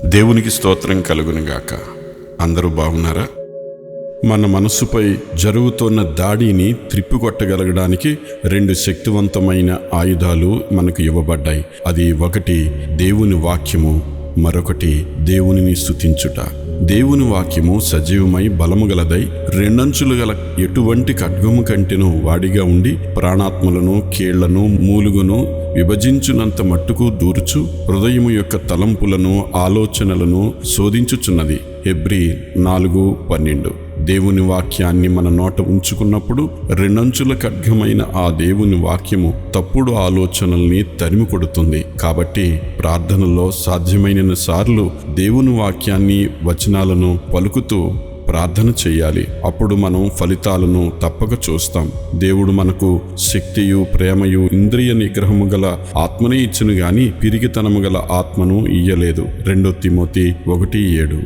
దేవునికి స్తోత్రం కలుగునుగాక. అందరూ బాగున్నారా? మన మనస్సుపై జరుగుతున్న దాడిని త్రిప్పికొట్టగలగడానికి 2 శక్తివంతమైన ఆయుధాలు మనకు ఇవ్వబడ్డాయి. అది ఒకటి దేవుని వాక్యము, మరొకటి దేవునిని స్తుతించుట. దేవుని వాక్యము సజీవమై బలము గలదై 2 అంచులు గల ఎటువంటి ఖడ్గము కంటెను వాడిగా ఉండి ప్రాణాత్మలను కీళ్లను మూలుగును విభజించునంత మట్టుకు దూర్చు హృదయము యొక్క తలంపులను ఆలోచనలను శోధించుచున్నది. హెబ్రీ 4:12. దేవుని వాక్యాన్ని మన నోట ఉంచుకున్నప్పుడు 2 అంచుల ఖడ్గమైన ఆ దేవుని వాక్యము తప్పుడు ఆలోచనల్ని తరిమి కొడుతుంది. కాబట్టి ప్రార్థనలో సాధ్యమైన సార్లు దేవుని వాక్యాన్ని వచనాలను పలుకుతూ ప్రార్థన చేయాలి. అప్పుడు మనం ఫలితాలను తప్పక చూస్తాం. దేవుడు మనకు శక్తియు ప్రేమయు ఇంద్రియ నిగ్రహము గల ఆత్మనే ఇచ్చును గాని పిరిగితనము గల ఆత్మను ఇయ్యలేదు. 2 తిమోతి 1:7.